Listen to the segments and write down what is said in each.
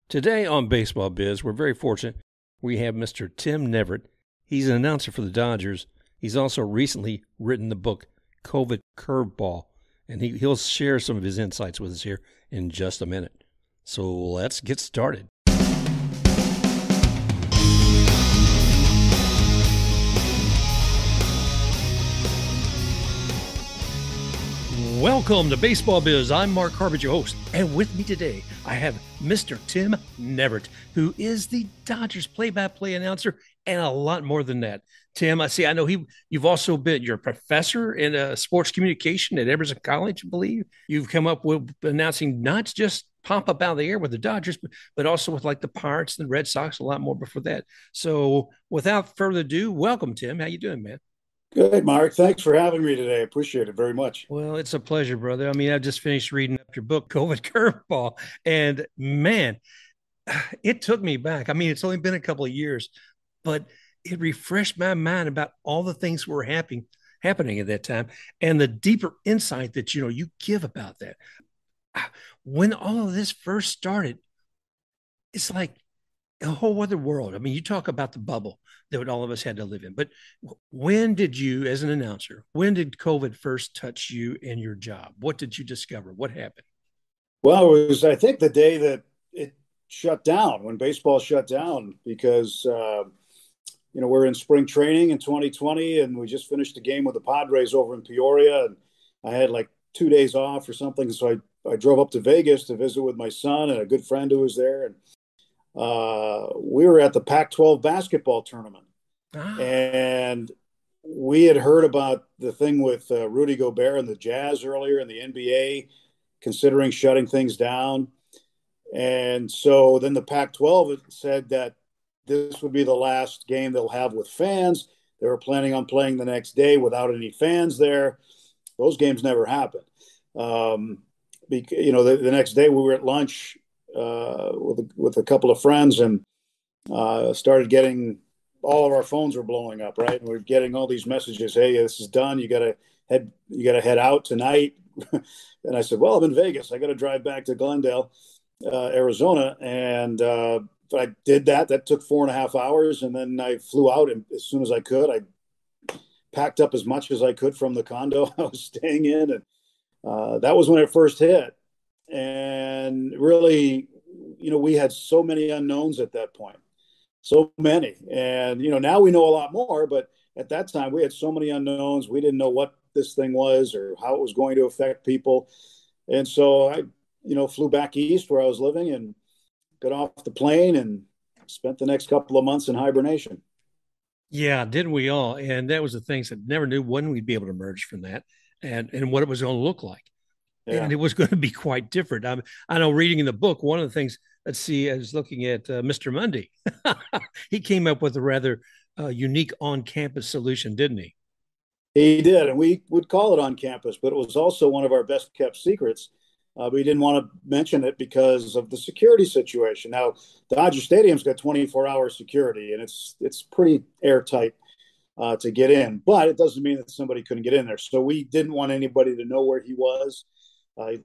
Today on Baseball Biz, we're very fortunate. We have Mr. Tim Neverett. He's an announcer for the Dodgers. He's also recently written the book COVID Curveball, and he'll share some of his insights with us here in just a minute. So let's get started. Welcome to Baseball Biz. I'm Mark Harvard, your host, and with me today I have Mr. Tim Neverett, who is the Dodgers play-by-play announcer and a lot more than that. Tim, I know you've also been you're a professor in sports communication at Emerson College, I believe. You've come up with announcing not just pop up out of the air with the Dodgers, but also with like the Pirates and the Red Sox, a lot more before that. So without further ado, welcome, Tim. How you doing, man? Good, Mark. Thanks for having me today. I appreciate it very much. Well, it's a pleasure, brother. I mean, I've just finished reading up your book, COVID Curveball, and man, it took me back. I mean, it's only been a couple of years, but it refreshed my mind about all the things that were happening at that time and the deeper insight that you give about that. When all of this first started, it's like a whole other world. I mean, you talk about the bubble that all of us had to live in, but when did you, as an announcer, when did COVID first touch you and your job? What did you discover? What happened? Well, it was, I think, the day that it shut down, when baseball shut down, because, we're in spring training in 2020, and we just finished a game with the Padres over in Peoria, and I had like 2 days off or something. So I drove up to Vegas to visit with my son and a good friend who was there. And we were at the Pac-12 basketball tournament, and we had heard about the thing with Rudy Gobert and the Jazz earlier in the NBA, considering shutting things down. And so then the Pac-12 said that this would be the last game they'll have with fans. They were planning on playing the next day without any fans there. Those games never happened. The next day we were at lunch with a couple of friends, and started getting, all of our phones were blowing up, right? And we're getting all these messages. Hey, this is done. You gotta head out tonight. And I said, well, I'm in Vegas. I got to drive back to Glendale, Arizona. And I did that. That took 4.5 hours. And then I flew out, and as soon as I could, I packed up as much as I could from the condo I was staying in. And that was when it first hit. And really, we had so many unknowns at that point, so many. And, now we know a lot more, but at that time we had so many unknowns. We didn't know what this thing was or how it was going to affect people. And so I, flew back east where I was living and got off the plane and spent the next couple of months in hibernation. Yeah, didn't we all? And that was the things that never knew when we'd be able to emerge from that and what it was going to look like. Yeah. And it was going to be quite different. I know reading in the book, one of the things, let's see, I was looking at Mr. Mundy. He came up with a rather unique on-campus solution, didn't he? He did, and we would call it on campus, but it was also one of our best kept secrets. We didn't want to mention it because of the security situation. Now, Dodger Stadium's got 24-hour security, and it's pretty airtight to get in, but it doesn't mean that somebody couldn't get in there. So we didn't want anybody to know where he was.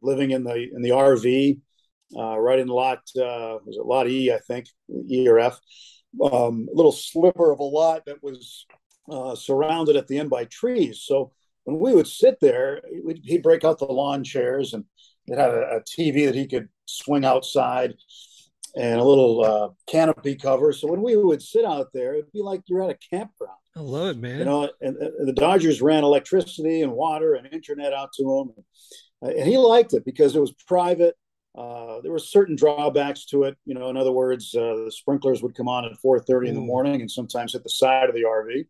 Living in the RV, right in lot was it lot E, I think, E or F, a little sliver of a lot that was surrounded at the end by trees. So when we would sit there, he'd break out the lawn chairs, and it had a TV that he could swing outside and a little canopy cover. So when we would sit out there, it'd be like you're at a campground. I love it, man. And the Dodgers ran electricity and water and internet out to him. And he liked it because it was private. There were certain drawbacks to it. In other words, the sprinklers would come on at 4:30 in the morning and sometimes hit the side of the RV.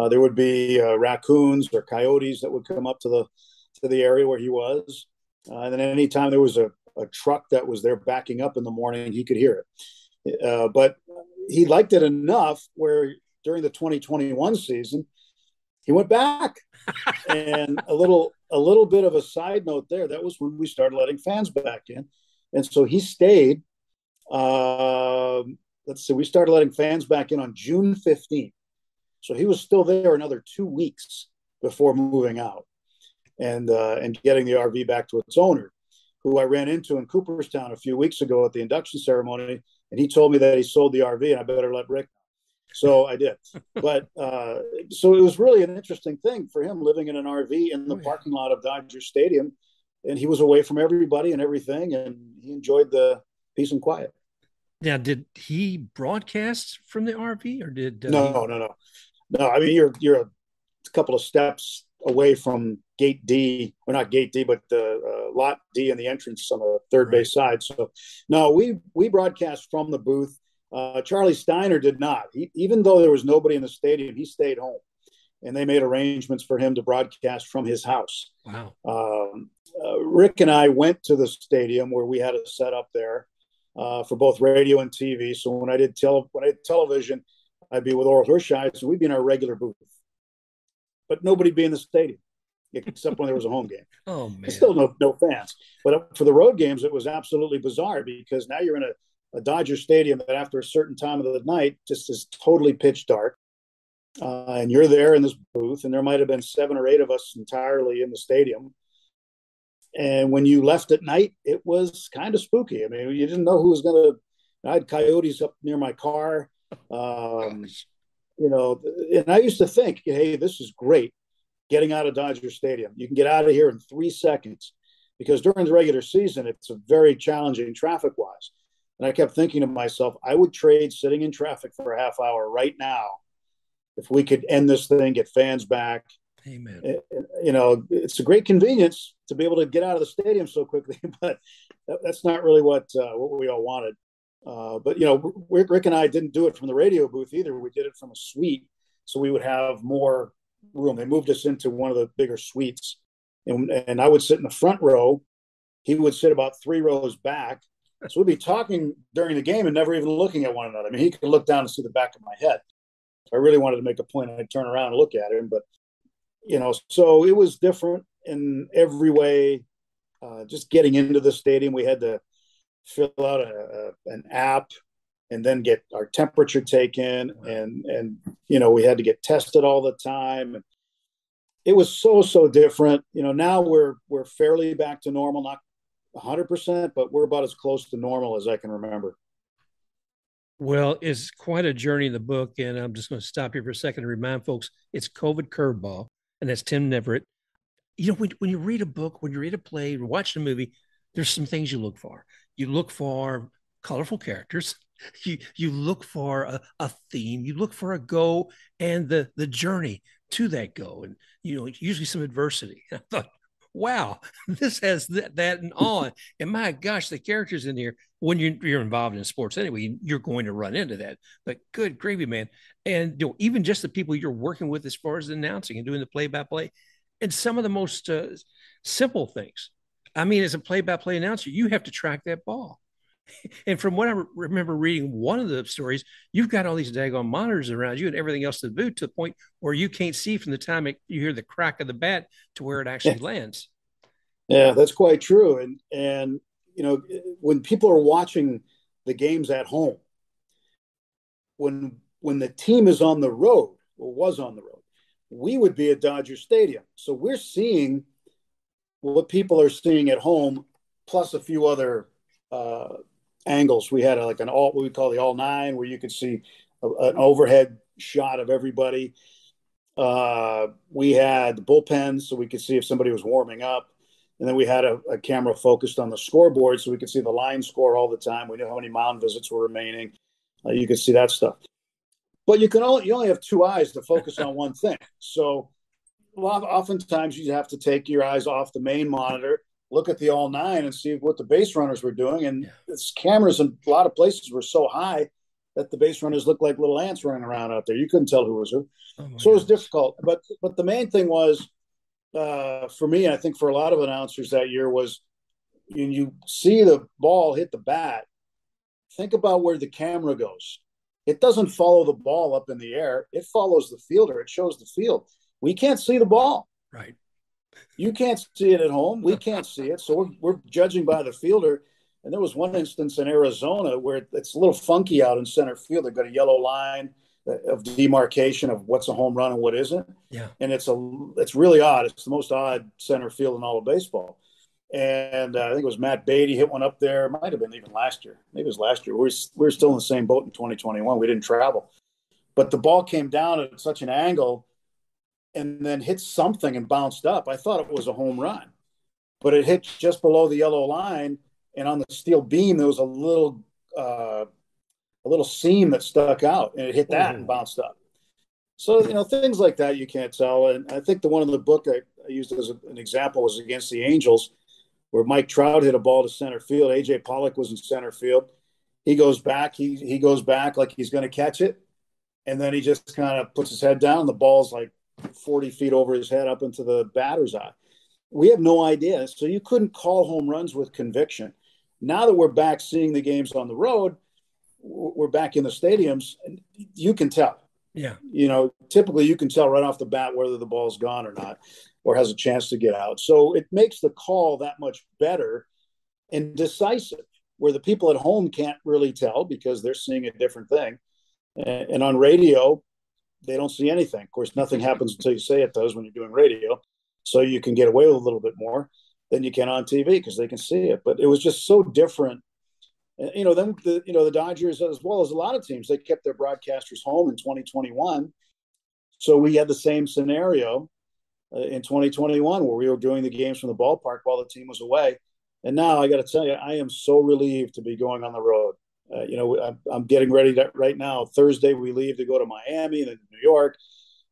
There would be raccoons or coyotes that would come up to the area where he was. And then anytime there was a truck that was there backing up in the morning, he could hear it. But he liked it enough where during the 2021 season, he went back. And a little bit of a side note there, that was when we started letting fans back in. And so he stayed. We started letting fans back in on June 15th. So he was still there another 2 weeks before moving out and getting the RV back to its owner. who I ran into in Cooperstown a few weeks ago at the induction ceremony, and he told me that he sold the RV, and I better let Rick. So I did. But so it was really an interesting thing for him living in an RV in the parking lot of Dodger Stadium, and he was away from everybody and everything, and he enjoyed the peace and quiet. Now, did he broadcast from the RV, or did no? I mean, you're a couple of steps away from gate D, or not gate D, but the lot D and the entrance on the third base side. So, no, we broadcast from the booth. Charlie Steiner did not. Even though there was nobody in the stadium, he stayed home, and they made arrangements for him to broadcast from his house. Wow. Rick and I went to the stadium where we had a setup there for both radio and TV. So when I did television, I'd be with Orel Hershieser, and we'd be in our regular booth, but nobody'd be in the stadium except when there was a home game. Oh man! Still no fans. But for the road games, it was absolutely bizarre because now you're in a Dodger stadium that after a certain time of the night just is totally pitch dark. And you're there in this booth, and there might have been 7 or 8 of us entirely in the stadium. And when you left at night, it was kind of spooky. I mean, you didn't know who was going to. I had coyotes up near my car. And I used to think, hey, this is great getting out of Dodger Stadium. You can get out of here in 3 seconds because during the regular season, it's a very challenging traffic-wise. And I kept thinking to myself, I would trade sitting in traffic for a half hour right now if we could end this thing, get fans back. Amen. It's a great convenience to be able to get out of the stadium so quickly, but that's not really what we all wanted. But Rick and I didn't do it from the radio booth either. We did it from a suite, so we would have more room. They moved us into one of the bigger suites, and I would sit in the front row. He would sit about 3 rows back. So we'd be talking during the game and never even looking at one another. I mean, he could look down and see the back of my head. If I really wanted to make a point, I'd turn around and look at him. But, so it was different in every way. Just getting into the stadium, we had to fill out an app and then get our temperature taken. And we had to get tested all the time. And it was so different. Now we're fairly back to normal, not 100%, but we're about as close to normal as I can remember. Well, it's quite a journey in the book, and I'm just going to stop here for a second to remind folks it's COVID Curveball, and that's Tim Neverett. When you read a book, when you read a play, or watch a movie, there's some things you look for. You look for colorful characters. You look for a theme. You look for a goal and the journey to that goal, and usually some adversity. I thought, wow, this has that and on. And my gosh, the characters in here, when you're involved in sports anyway, you're going to run into that. But good gravy, man. And even just the people you're working with as far as announcing and doing the play-by-play, and some of the most simple things. I mean, as a play-by-play announcer, you have to track that ball. And from what I remember reading one of the stories, you've got all these daggone monitors around you and everything else to boot to the point where you can't see from the time you hear the crack of the bat to where it actually lands. Yeah, that's quite true. And when people are watching the games at home, when the team is on the road or was on the road, we would be at Dodger Stadium. So we're seeing what people are seeing at home, plus a few other angles. We had what we call the all 9, where you could see an overhead shot of everybody. We had the bullpens, so we could see if somebody was warming up. And then we had a camera focused on the scoreboard, so we could see the line score all the time. We knew how many mound visits were remaining. You could see that stuff. But you only have 2 eyes to focus on one thing. So oftentimes you have to take your eyes off the main monitor, look at the all 9 and see what the base runners were doing. And its cameras in a lot of places were so high that the base runners looked like little ants running around out there. You couldn't tell who was who. So it was difficult. But the main thing was, for me, I think for a lot of announcers that year, was when you see the ball hit the bat, think about where the camera goes. It doesn't follow the ball up in the air. It follows the fielder. It shows the field. We can't see the ball. Right. You can't see it at home. We can't see it. So we're judging by the fielder. And there was one instance in Arizona where it's a little funky out in center field. They've got a yellow line of demarcation of what's a home run and what isn't. Yeah. And it's really odd. It's the most odd center field in all of baseball. And I think it was Matt Beatty hit one up there. It might have been even last year. Maybe it was last year. We're still in the same boat in 2021. We didn't travel, but the ball came down at such an angle and then hit something and bounced up. I thought it was a home run, but it hit just below the yellow line, and on the steel beam there was a little seam that stuck out, and it hit that and Oh, bounced up. So things like that you can't tell. And I think the one in the book I used as an example was against the Angels, where Mike Trout hit a ball to center field. AJ Pollock was in center field. He goes back. He goes back like he's going to catch it, and then he just kind of puts his head down. The ball's like 40 feet over his head up into the batter's eye. We have no idea. So you couldn't call home runs with conviction. Now that we're back seeing the games on the road, we're back in the stadiums, and you can tell. yeah. Typically you can tell right off the bat whether the ball's gone or not, or has a chance to get out. So it makes the call that much better and decisive, where the people at home can't really tell because they're seeing a different thing. And on radio, they don't see anything. Of course, nothing happens until you say it does when you're doing radio. So you can get away with a little bit more than you can on TV because they can see it. But it was just so different. Then the Dodgers, as well as a lot of teams, they kept their broadcasters home in 2021. So we had the same scenario in 2021 where we were doing the games from the ballpark while the team was away. And now I got to tell you, I am so relieved to be going on the road. I'm getting ready right now. Thursday we leave to go to Miami and then New York.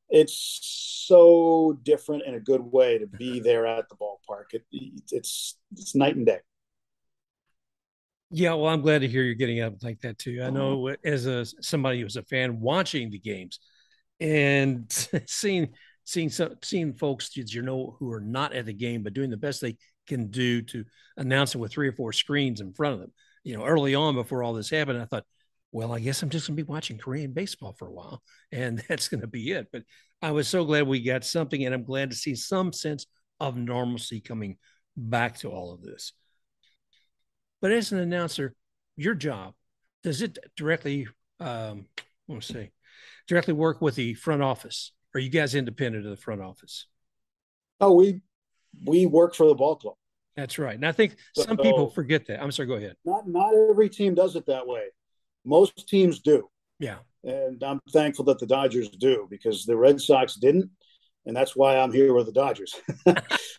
It's so different in a good way to be there at the ballpark. It's night and day. Yeah, well, I'm glad to hear you're getting up like that too. I know as somebody who's a fan watching the games and seeing folks that who are not at the game but doing the best they can do to announce it with three or four screens in front of them. Early on before all this happened, I thought, well, I guess I'm just gonna be watching Korean baseball for a while, and that's gonna be it. But I was so glad we got something, and I'm glad to see some sense of normalcy coming back to all of this. But as an announcer, your job, does it directly, I want to say, directly work with the front office? Are you guys independent of the front office? Oh, we work for the ball club. That's right. And I think some people So forget that. I'm sorry, go ahead. not every team does it that way. Most teams do, Yeah. and I'm thankful that the Dodgers do because the Red Sox didn't, and that's why I'm here with the Dodgers.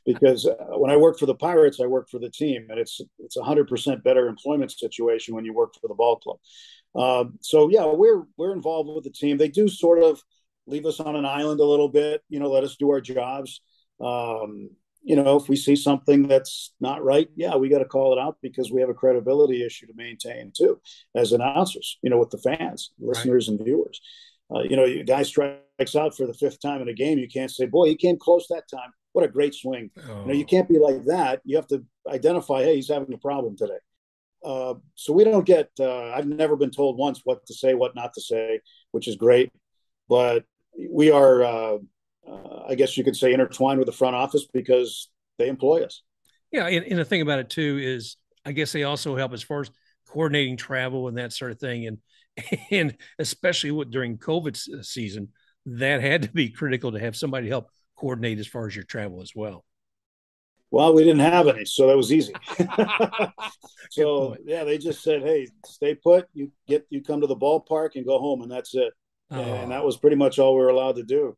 Because when I worked for the Pirates, I worked for the team, and it's 100% better employment situation when you work for the ball club. So yeah, we're involved with the team. They do sort of leave us on an island a little bit, let us do our jobs. If we see something that's not right, yeah, we got to call it out because we have a credibility issue to maintain too, as announcers, with the fans, Right. listeners, and viewers. A guy strikes out for the fifth time in a game. You can't say, boy, he came close that time. What a great swing. You Oh, can't be like that. You have to identify, hey, he's having a problem today. So we don't get, I've never been told once what to say, what not to say, which is great. But we are, I guess you could say, intertwined with the front office because they employ us. yeah. And the thing about it too is, I guess they also help as far as coordinating travel and that sort of thing. And especially during COVID season, that had to be critical to have somebody help coordinate as far as your travel as well. Well, we didn't have any, so that was easy. Good So point. yeah, they just said, "Hey, stay put. You come to the ballpark and go home, and that's it." And that Oh, was pretty much all we were allowed to do.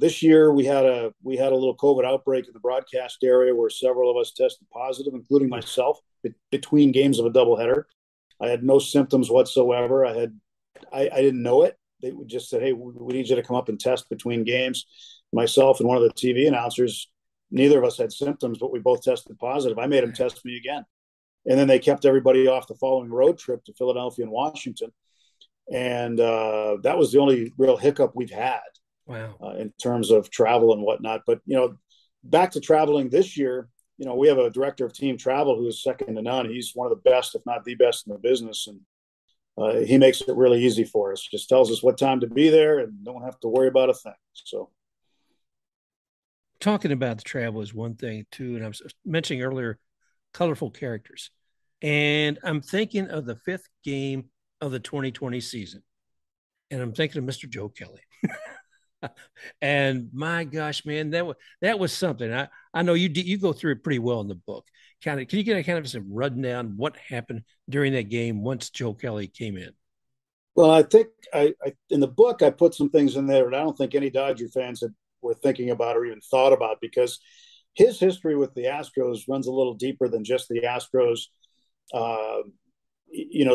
This year we had a little COVID outbreak in the broadcast area where several of us tested positive, including oof. myself, between games of a doubleheader. I had no symptoms whatsoever. I didn't know it. They just said, "Hey, we need you to come up and test between games." Myself and one of the TV announcers, neither of us had symptoms, but we both tested positive. I made them test me again, and then they kept everybody off the following road trip to Philadelphia and Washington, and that was the only real hiccup we've had Wow. in terms of travel and whatnot. But back to traveling this year, we have a director of team travel who is second to none. He's one of the best, if not the best, in the business, and he makes it really easy for us. Just tells us what time to be there, and don't have to worry about a thing. So, Talking about the travel is one thing too, and I was mentioning earlier, colorful characters, and I'm thinking of the fifth game of the 2020 season, and I'm thinking of Mr. Joe Kelly. And my gosh, man, that was something. I know you go through it pretty well in the book. Kind of, can you get a kind of some rundown what happened during that game once Joe Kelly came in? Well, I think I in the book I put some things in there that I don't think any Dodger fans were thinking about or even thought about, because his history with the Astros runs a little deeper than just the Astros, uh,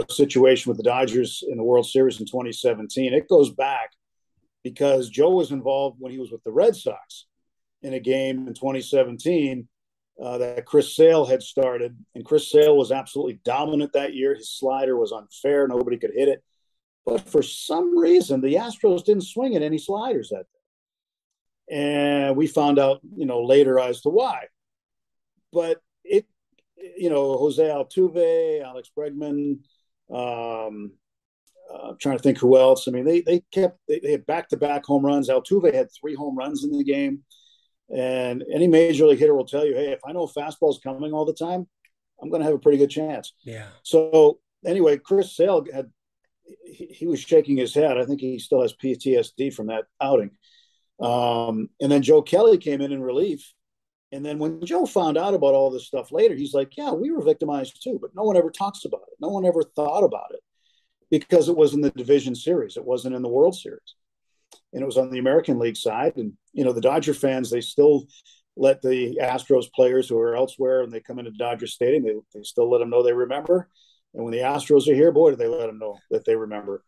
situation with the Dodgers in the World Series in 2017. It goes back because Joe was involved when he was with the Red Sox in a game in 2017 that Chris Sale had started. And Chris Sale was absolutely dominant that year. His slider was unfair. Nobody could hit it. But for some reason, the Astros didn't swing at any sliders that day. And we found out, later as to why. But Jose Altuve, Alex Bregman, I'm trying to think who else. I mean, they had back-to-back home runs. Altuve had 3 home runs in the game. And any major league hitter will tell you, hey, if I know fastball's coming all the time, I'm going to have a pretty good chance. Yeah. So anyway, Chris Sale he was shaking his head. I think he still has PTSD from that outing. And then Joe Kelly came in relief. And then when Joe found out about all this stuff later, he's like, yeah, we were victimized too, but no one ever talks about it. No one ever thought about it because it was in the division series. It wasn't in the World Series. And it was on the American League side. And, the Dodger fans, they still let the Astros players who are elsewhere and they come into Dodger Stadium, they still let them know they remember. And when the Astros are here, boy, do they let them know that they remember.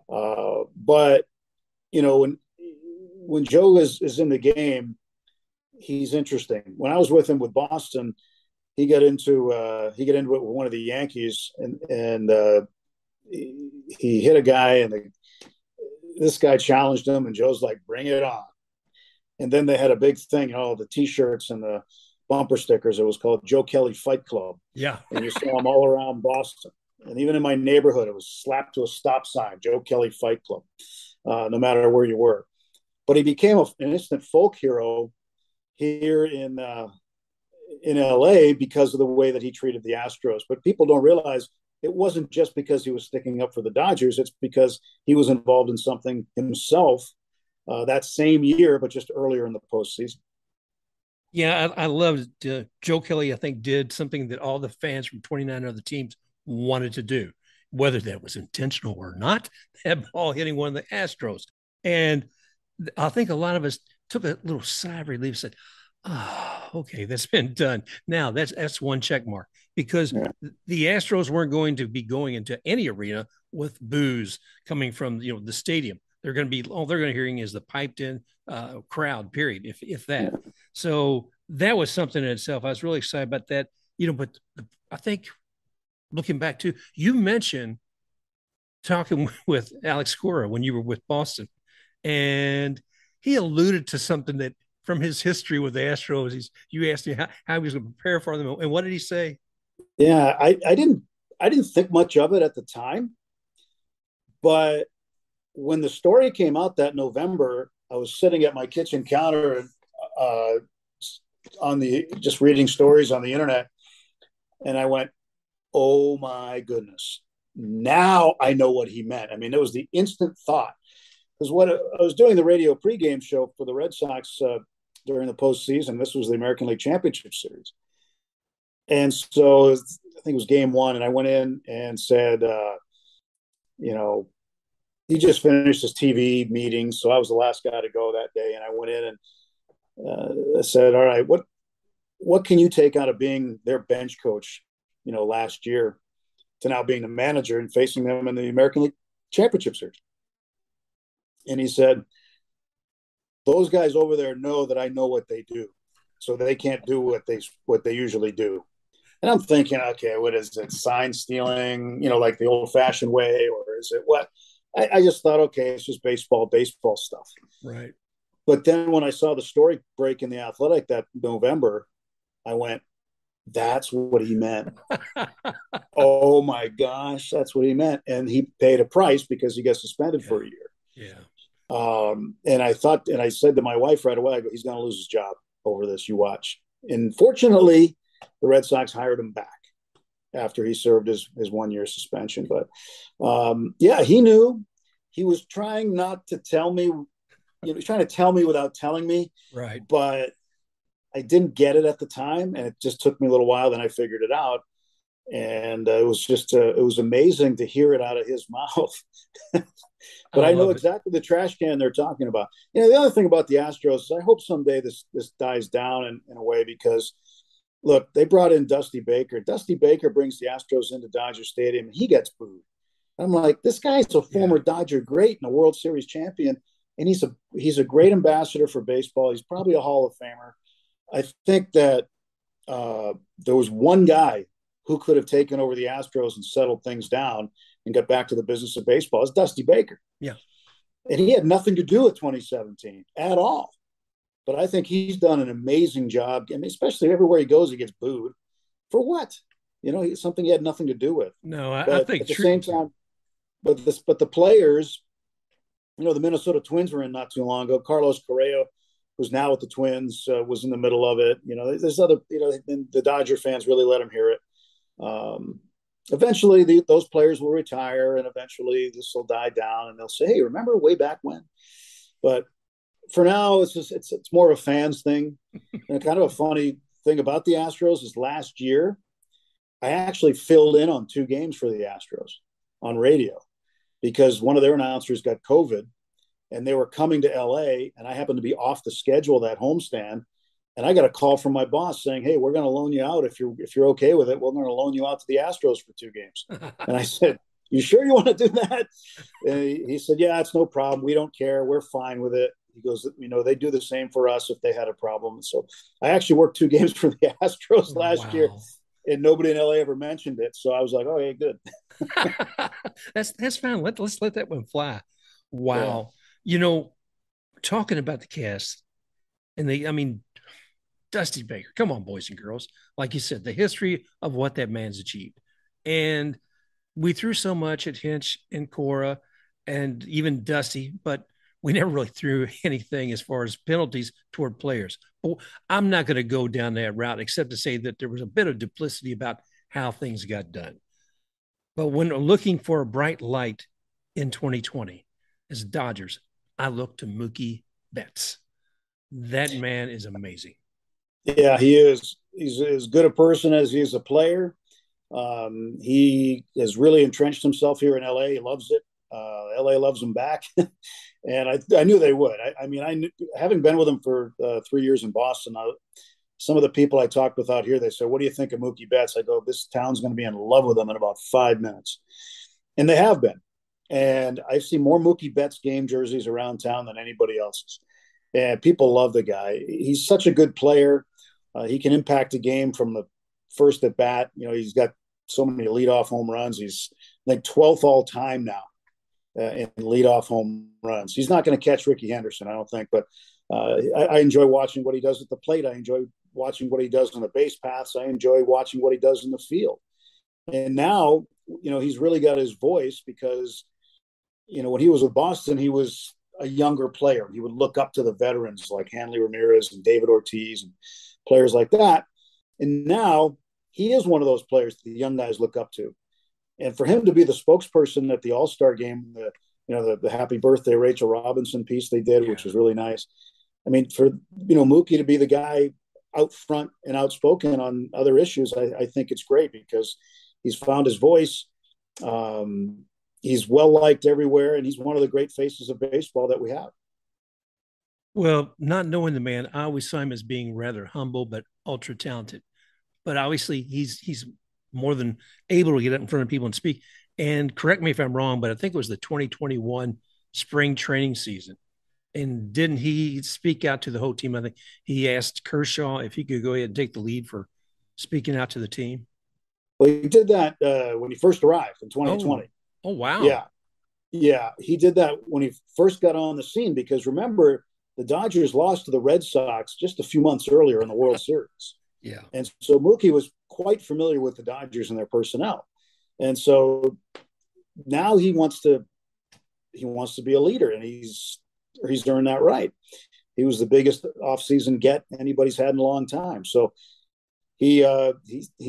But, when Joe is in the game, he's interesting. When I was with him with Boston, he got into it with one of the Yankees, and he hit a guy, and this guy challenged him, and Joe's like, "Bring it on!" And then they had a big thing, the T-shirts and the bumper stickers. It was called Joe Kelly Fight Club. Yeah. And you saw them all around Boston, and even in my neighborhood, it was slapped to a stop sign, Joe Kelly Fight Club, no matter where you were. But he became an instant folk hero here in LA because of the way that he treated the Astros. But people don't realize it wasn't just because he was sticking up for the Dodgers. It's because he was involved in something himself that same year, but just earlier in the postseason. Yeah, I loved Joe Kelly. I think did something that all the fans from 29 other teams wanted to do, whether that was intentional or not. That ball hitting one of the Astros, and I think a lot of us took a little sigh of relief, and said, "Oh, okay, that's been done. Now that's one check mark." Because Yeah. the Astros weren't going to be going into any arena with boos coming from the stadium. They're going to be all they're going to hearing is the piped in crowd. Period, if that. Yeah. So that was something in itself. I was really excited about that. But I think looking back to you mentioned talking with Alex Cora when you were with Boston, and he alluded to something that from his history with the Astros. You asked him how he was going to prepare for them, and what did he say? Yeah, I didn't think much of it at the time, but when the story came out that November, I was sitting at my kitchen counter uh, on the just reading stories on the internet, and I went, "Oh my goodness! Now I know what he meant." I mean, it was the instant thought because what I was doing the radio pregame show for the Red Sox during the postseason. This was the American League Championship Series. And so I think it was game 1, and I went in and said, he just finished his TV meeting, so I was the last guy to go that day. And I went in and I said, "All right, what can you take out of being their bench coach, last year to now being the manager and facing them in the American League Championship Series?" And he said, "Those guys over there know that I know what they do, so they can't do what they usually do." And I'm thinking, okay, what is it? Sign stealing, like the old fashioned way, or is it what? I just thought, okay, it's just baseball stuff. Right. But then when I saw the story break in the Athletic that November, I went, that's what he meant. Oh my gosh, that's what he meant. And he paid a price because he got suspended for a year. Yeah. And I said to my wife right away, I go, he's going to lose his job over this. You watch. And fortunately, the Red Sox hired him back after he served his 1-year suspension. But yeah, he knew. He was trying not to tell me trying to tell me without telling me. Right. But I didn't get it at the time, and it just took me a little while. Then I figured it out, and it was amazing to hear it out of his mouth. I But I know love it. exactly the trash can they're talking about. The other thing about the Astros is I hope someday this dies down in a way, because look, they brought in Dusty Baker. Dusty Baker brings the Astros into Dodger Stadium, and he gets booed. I'm like, this guy's a Yeah. former Dodger great and a World Series champion, and he's a great ambassador for baseball. He's probably a Hall of Famer. I think that there was one guy who could have taken over the Astros and settled things down and got back to the business of baseball. It's Dusty Baker. Yeah. And he had nothing to do with 2017 at all. But I think he's done an amazing job. I mean, especially everywhere he goes, he gets booed. For what? Something he had nothing to do with. No, I But think at the same time, but the players, the Minnesota Twins were in not too long ago. Carlos Correa, who's now with the Twins, was in the middle of it. There's other, the Dodger fans really let him hear it. Eventually, those players will retire, and eventually this will die down, and they'll say, "Hey, remember way back when?" But for now, it's more of a fans thing. And kind of a funny thing about the Astros is last year, I actually filled in on 2 games for the Astros on radio because one of their announcers got COVID, and they were coming to LA, and I happened to be off the schedule that homestand. And I got a call from my boss saying, "Hey, we're going to loan you out if you're okay with it. We're going to loan you out to the Astros for 2 games." And I said, "You sure you want to do that?" And he said, "Yeah, it's no problem. We don't care. We're fine with it." He goes, "They do the same for us if they had a problem." So I actually worked 2 games for the Astros last year, wow. and nobody in LA ever mentioned it. So I was like, "Oh, yeah, good." That's fine. Let's let that one fly. Yeah. Wow. Talking about the cast and I mean, Dusty Baker. Come on, boys and girls. Like you said, the history of what that man's achieved. And we threw so much at Hinch and Cora and even Dusty, but we never really threw anything as far as penalties toward players. But I'm not going to go down that route except to say that there was a bit of duplicity about how things got done. But when looking for a bright light in 2020 as Dodgers, I look to Mookie Betts. That man is amazing. Yeah, he is. He's as good a person as he is a player. He has really entrenched himself here in LA. He loves it. LA loves him back. And I knew they would. Having been with him for 3 years in Boston, some of the people I talked with out here, they said, "What do you think of Mookie Betts?" I go, "This town's going to be in love with him in about 5 minutes." And they have been. And I've seen more Mookie Betts game jerseys around town than anybody else's. And people love the guy. He's such a good player. He can impact a game from the first at bat. He's got so many leadoff home runs. He's like 12th all time now in leadoff home runs. He's not going to catch Ricky Henderson, I don't think, but I enjoy watching what he does at the plate. I enjoy watching what he does on the base paths. I enjoy watching what he does in the field. And now, he's really got his voice because, when he was with Boston, he was a younger player. He would look up to the veterans like Hanley Ramirez and David Ortiz and players like that. And now he is one of those players that the young guys look up to. And for him to be the spokesperson at the All-Star game, the happy birthday Rachel Robinson piece they did, which was really nice. I mean, for Mookie to be the guy out front and outspoken on other issues, I think it's great because he's found his voice. He's well liked everywhere, and he's one of the great faces of baseball that we have. Well, not knowing the man, I always saw him as being rather humble but ultra talented. But obviously, he's more than able to get up in front of people and speak. And correct me if I'm wrong, but I think it was the 2021 spring training season. And didn't he speak out to the whole team? I think he asked Kershaw if he could go ahead and take the lead for speaking out to the team. Well, he did that when he first arrived in Oh, 2020. oh wow. Yeah. Yeah. He did that when he first got on the scene because remember, the Dodgers lost to the Red Sox just a few months earlier in the World Series. Yeah. And so Mookie was quite familiar with the Dodgers and their personnel. And so now he wants to be a leader, and he's earned that right. He was the biggest offseason get anybody's had in a long time. So he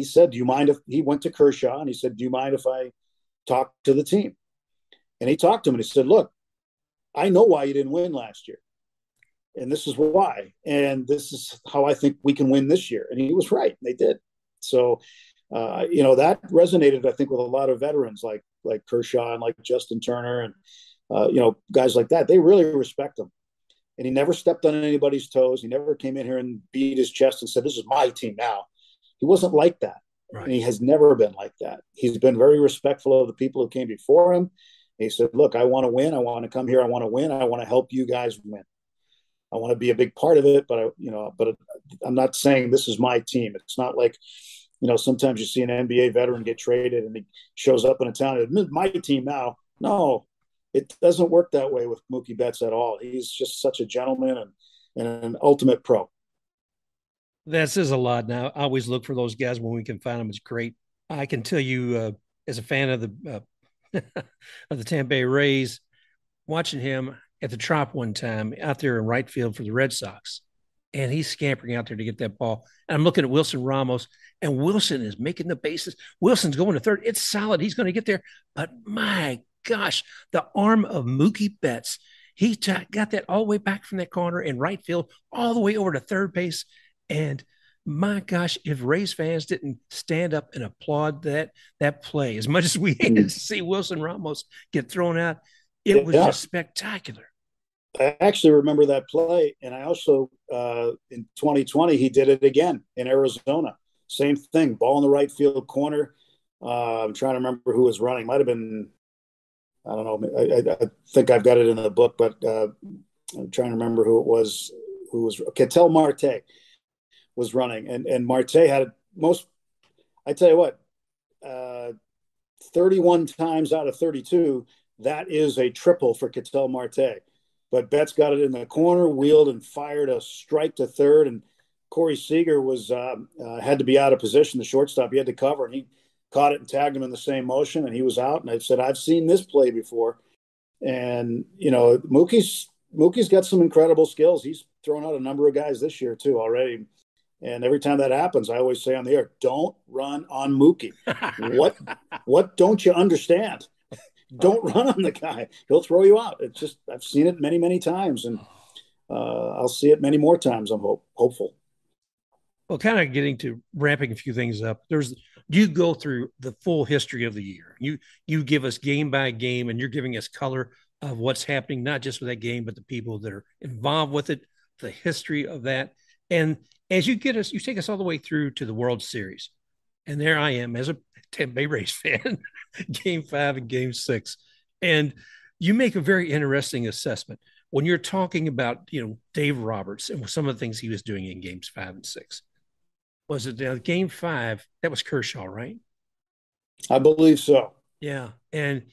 said, "Do you mind if," he went to Kershaw and he said, "Do you mind if I talk to the team?" And he talked to him and he said, "Look, I know why you didn't win last year. and this is why, and this is how I think we can win this year. And he was right. They did. So, that resonated, I think, with a lot of veterans like Kershaw and like Justin Turner and, guys like that. They really respect him. And he never stepped on anybody's toes. He never came in here and beat his chest and said, "This is my team now." He wasn't like that. Right. And he has never been like that. He's been very respectful of the people who came before him. And he said, "Look, I want to win. I want to come here. I want to win. I want to help you guys win. I want to be a big part of it, but I'm not saying this is my team." It's not like, sometimes you see an NBA veteran get traded and he shows up in a town and it's my team now. No, it doesn't work that way with Mookie Betts at all. He's just such a gentleman and an ultimate pro. That says a lot. Now, I always look for those guys when we can find them. It's great. I can tell you, as a fan of the of the Tampa Bay Rays, watching him at the Trop one time out there in right field for the Red Sox, and he's scampering out there to get that ball. And I'm looking at Wilson Ramos, and Wilson is making the bases. Wilson's going to third. It's solid. He's going to get there. But my gosh, the arm of Mookie Betts, he got that all the way back from that corner in right field, all the way over to third base. And my gosh, if Rays fans didn't stand up and applaud that play as much as we hated to see Wilson Ramos get thrown out, it was just spectacular. I actually remember that play, and I also in 2020 he did it again in Arizona. Same thing, ball in the right field corner. I'm trying to remember who was running. Might have been, I don't know. I think I've got it in the book, but I'm trying to remember who it was. Who was Ketel Marte was running, and Marte had most. I tell you what, 31 times out of 32, that is a triple for Ketel Marte. But Betts got it in the corner, wheeled and fired a strike to third, and Corey Seager was had to be out of position. The shortstop, he had to cover, and he caught it and tagged him in the same motion, and he was out. And I said, "I've seen this play before." And Mookie's got some incredible skills. He's thrown out a number of guys this year too already. And every time that happens, I always say on the air, "Don't run on Mookie." What don't you understand? Don't run on the guy. He'll throw you out. It's just, I've seen it many, many times, and I'll see it many more times. I'm hopeful. Well, kind of getting to ramping a few things up. You go through the full history of the year. You give us game by game, and you're giving us color of what's happening, not just with that game, but the people that are involved with it, the history of that. And as you take us all the way through to the World Series. And there I am as a Tampa Bay Rays fan, game 5 and game 6. And you make a very interesting assessment when you're talking about, Dave Roberts and some of the things he was doing in games 5 and 6. Was it game 5? That was Kershaw, right? I believe so. Yeah. And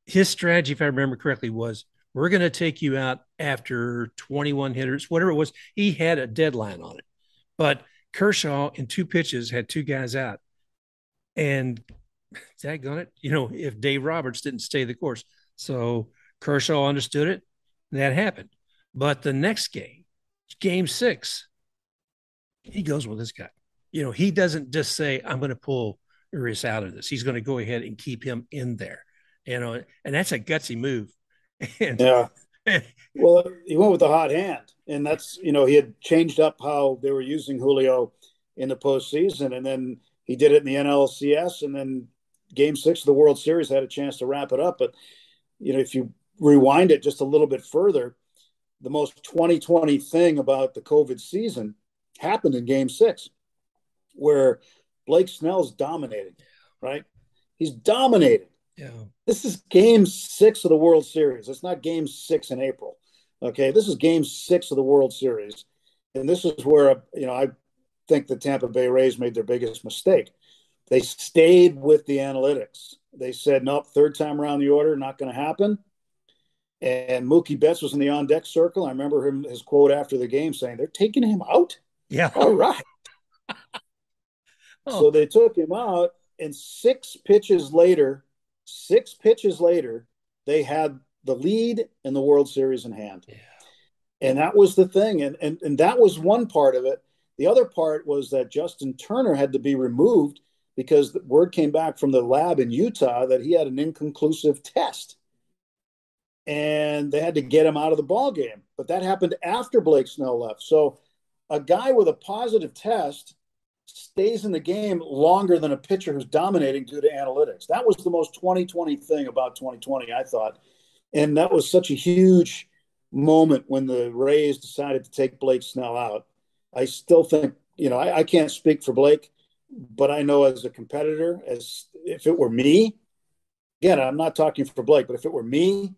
his strategy, if I remember correctly, was we're going to take you out after 21 hitters, whatever it was. He had a deadline on it. But Kershaw in 2 pitches had 2 guys out. And daggone it, if Dave Roberts didn't stay the course. So Kershaw understood it, and that happened. But the next game 6, he goes with this guy. He doesn't just say, "I'm going to pull Urias out of this." He's going to go ahead and keep him in there. And that's a gutsy move. And, yeah. Well, he went with the hot hand, and that's, he had changed up how they were using Julio in the postseason, and then he did it in the NLCS, and then game 6 of the World Series had a chance to wrap it up. But, if you rewind it just a little bit further, the most 2020 thing about the COVID season happened in game 6, where Blake Snell's dominating, right? He's dominating. Yeah. This is game 6 of the World Series. It's not game 6 in April. Okay. This is game 6 of the World Series. And this is where, I think the Tampa Bay Rays made their biggest mistake. They stayed with the analytics. They said, "Nope, third time around the order, not going to happen." And Mookie Betts was in the on-deck circle. I remember his quote after the game saying, "They're taking him out?" Yeah. All right. Oh. So they took him out, and 6 pitches later, they had the lead in the World Series in hand. Yeah. And that was the thing. And that was one part of it. The other part was that Justin Turner had to be removed because the word came back from the lab in Utah that he had an inconclusive test. And they had to get him out of the ball game. but that happened after Blake Snell left. So a guy with a positive test stays in the game longer than a pitcher who's dominating due to analytics. That was the most 2020 thing about 2020, I thought. And that was such a huge moment when the Rays decided to take Blake Snell out. I still think, I can't speak for Blake, but I know as a competitor, as if it were me, again, I'm not talking for Blake, but if it were me,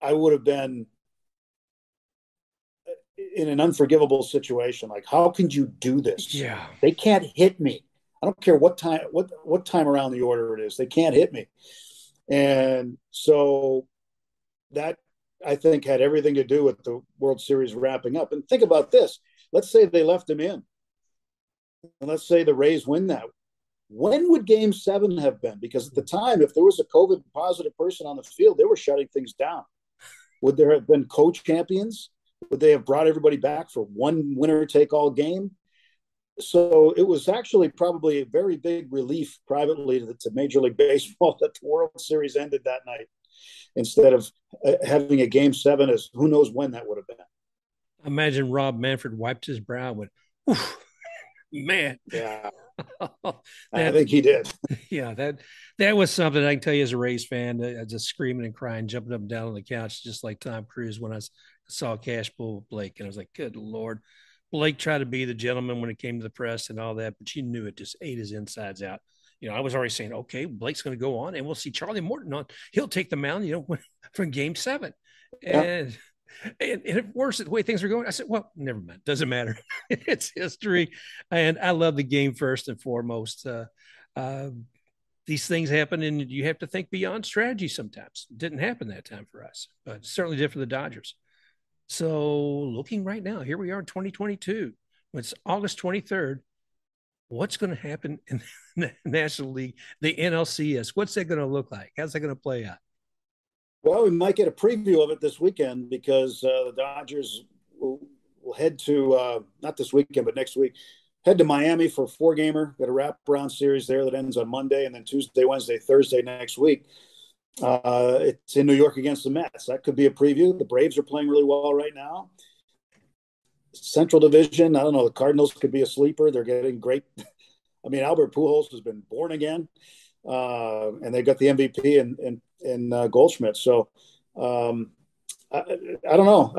I would have been in an unforgivable situation. Like, how can you do this? Yeah. They can't hit me. I don't care what time around the order it is. They can't hit me. And so that, I think, had everything to do with the World Series wrapping up. And think about this. Let's say they left him in. And let's say the Rays win that. When would Game 7 have been? Because at the time, if there was a COVID positive person on the field, they were shutting things down. Would there have been co-champions? Would they have brought everybody back for one winner-take-all game? So it was actually probably a very big relief privately to Major League Baseball that the World Series ended that night instead of having a Game 7 as who knows when that would have been. Imagine Rob Manfred wiped his brow and went, man. Yeah. that, I think he did. Yeah, that was something I can tell you as a Rays fan, just screaming and crying, jumping up and down on the couch, just like Tom Cruise when I saw Cash pull with Blake. And I was like, good Lord. Blake tried to be the gentleman when it came to the press and all that, but you knew it just ate his insides out. I was already saying, okay, Blake's going to go on and we'll see Charlie Morton on. He'll take the mound, from Game 7. And yeah. And it worse the way things are going. I said, well, never mind. Doesn't matter. It's history. And I love the game first and foremost. These things happen and you have to think beyond strategy sometimes. It didn't happen that time for us, but it certainly did for the Dodgers. So looking right now, here we are in 2022. It's August 23rd. What's going to happen in the National League, the NLCS? What's that going to look like? How's that going to play out? Well, we might get a preview of it this weekend because the Dodgers will head to, not this weekend, but next week, head to Miami for a 4-gamer. Got a wraparound series there that ends on Monday, and then Tuesday, Wednesday, Thursday next week. It's in New York against the Mets. That could be a preview. The Braves are playing really well right now. Central Division, I don't know. The Cardinals could be a sleeper. They're getting great. I mean, Albert Pujols has been born again, and they got the MVP in Goldschmidt. So I don't know.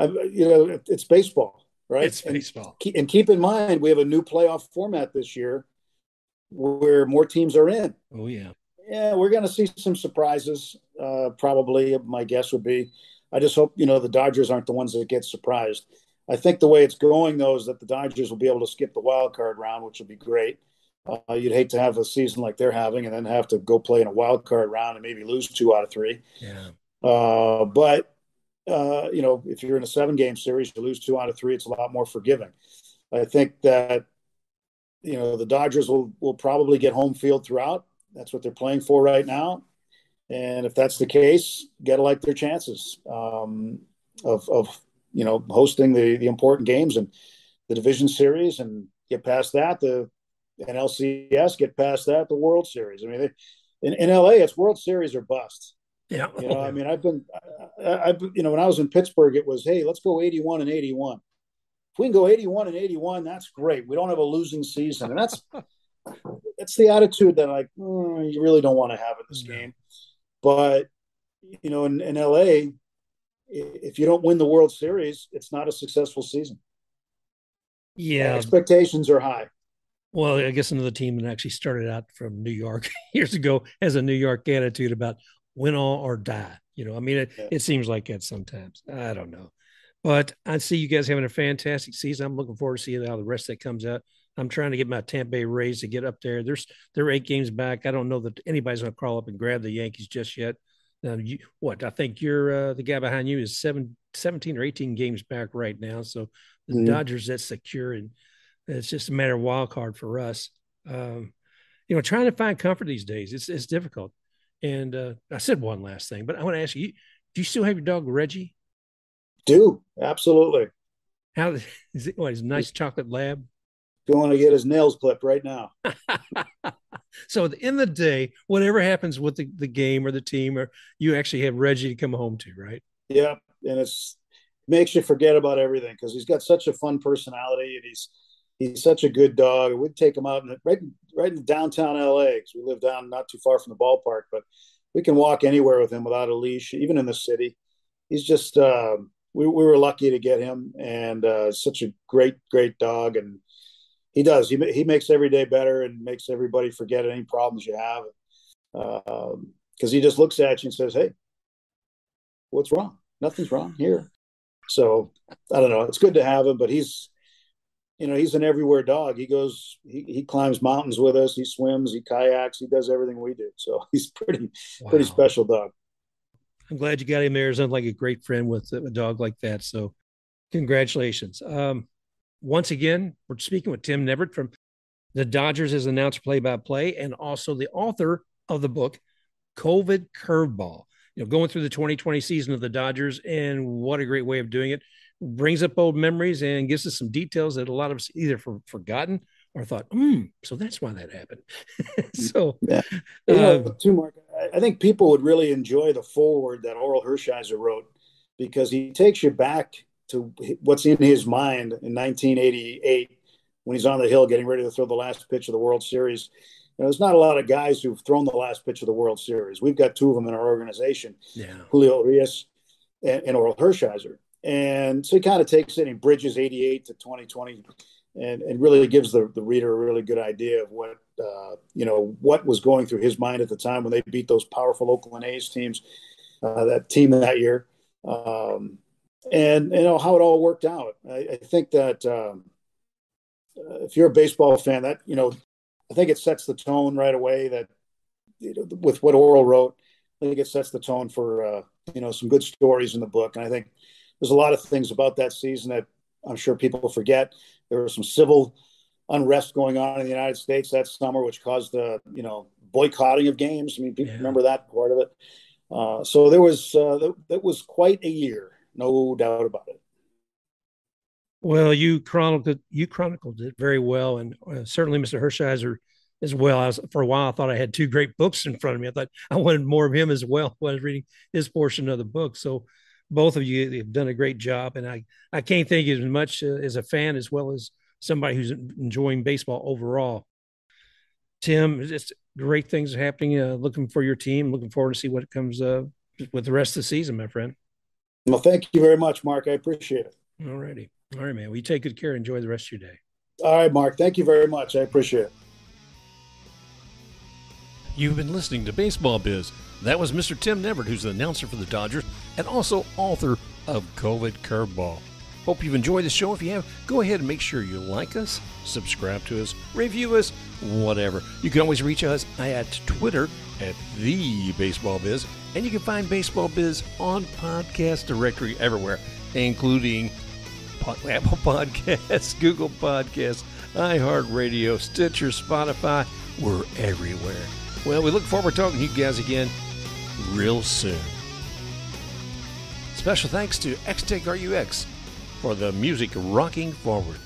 It's baseball, right? It's baseball. And keep in mind, we have a new playoff format this year where more teams are in. Oh, yeah. Yeah, we're going to see some surprises. Probably, my guess would be. I just hope, the Dodgers aren't the ones that get surprised. I think the way it's going, though, is that the Dodgers will be able to skip the wild card round, which would be great. You'd hate to have a season like they're having and then have to go play in a wild card round and maybe lose 2 out of 3. Yeah. But if you're in a 7-game series, you lose 2 out of 3, it's a lot more forgiving. I think that, the Dodgers will probably get home field throughout. That's what they're playing for right now. And if that's the case, you got to like their chances of hosting the important games and the division series and get past that, the NLCS, get past that, the World Series. I mean, in LA, it's World Series or bust. Yeah. I mean, I've been, when I was in Pittsburgh, it was, hey, let's go 81 and 81. If we can go 81 and 81, that's great. We don't have a losing season. And that's the attitude that you really don't want to have in this game. But, in LA, if you don't win the World Series, it's not a successful season. Yeah. Expectations are high. Well, I guess another team that actually started out from New York years ago has a New York attitude about win all or die. It seems like that sometimes. I don't know. But I see you guys having a fantastic season. I'm looking forward to seeing how the rest of that comes out. I'm trying to get my Tampa Bay Rays to get up there. They're 8 games back. I don't know that anybody's going to crawl up and grab the Yankees just yet. I think you're the guy behind you is 17 or 18 games back right now. So the Dodgers, that's secure, and it's just a matter of wild card for us. Trying to find comfort these days, it's difficult. And I said one last thing, but I want to ask you, do you still have your dog Reggie? Do, absolutely. How is it? What, he's a nice chocolate lab? Going to get his nails clipped right now. So at the end of the day, whatever happens with the game or the team, or you actually have Reggie to come home to, right? Yeah, and makes you forget about everything because he's got such a fun personality, and he's such a good dog. We'd take him out right in downtown LA because we live down not too far from the ballpark, but we can walk anywhere with him without a leash, even in the city. He's just we were lucky to get him, and such a great dog, and he makes every day better and makes everybody forget any problems you have, because he just looks at you and says, "Hey, what's wrong? Nothing's wrong here." So I don't know. It's good to have him, but he's an everywhere dog. He climbs mountains with us. He swims, he kayaks, he does everything we do. So he's pretty special dog. I'm glad you got him there. Sounds like a great friend with a dog like that. So congratulations. Once again, we're speaking with Tim Neverett from the Dodgers as announcer, play-by-play, and also the author of the book, COVID Curveball. Going through the 2020 season of the Dodgers, and what a great way of doing it. Brings up old memories and gives us some details that a lot of us either forgotten or thought, so that's why that happened. So, yeah. Too, Mark, I think people would really enjoy the foreword that Orel Hershieser wrote, because he takes you back to what's in his mind in 1988 when he's on the hill getting ready to throw the last pitch of the World Series. There's not a lot of guys who've thrown the last pitch of the World Series. We've got two of them in our organization, Julio Urias and Orel Hershieser. And so he kind of takes it and bridges 88 to 2020 and really gives the reader a really good idea of what was going through his mind at the time when they beat those powerful Oakland A's teams, that team that year. And how it all worked out. I think that if you're a baseball fan, that, I think it sets the tone right away that, with what Orel wrote, I think it sets the tone for, some good stories in the book. And I think there's a lot of things about that season that I'm sure people forget. There was some civil unrest going on in the United States that summer, which caused the, boycotting of games. I mean, people remember that part of it. So that was quite a year, no doubt about it. Well, you chronicled it very well, and certainly Mr. Hershieser as well. For a while, I thought I had two great books in front of me. I thought I wanted more of him as well when I was reading his portion of the book. So both of you have done a great job, and I can't thank you as much as a fan as well as somebody who's enjoying baseball overall. Tim, it's great things happening. Looking for your team. Looking forward to see what comes with the rest of the season, my friend. Well, thank you very much, Mark. I appreciate it. All righty. All right, man. Well, you take good care. Enjoy the rest of your day. All right, Mark. Thank you very much. I appreciate it. You've been listening to Baseball Biz. That was Mr. Tim Neverett, who's the announcer for the Dodgers and also author of COVID Curveball. Hope you've enjoyed the show. If you have, go ahead and make sure you like us, subscribe to us, review us, whatever. You can always reach us at Twitter at @TheBaseballBiz, and you can find Baseball Biz on podcast directory everywhere, including Apple Podcasts, Google Podcasts, iHeartRadio, Stitcher, Spotify. We're everywhere. Well, we look forward to talking to you guys again real soon. Special thanks to XTech RUX for the music rocking forward.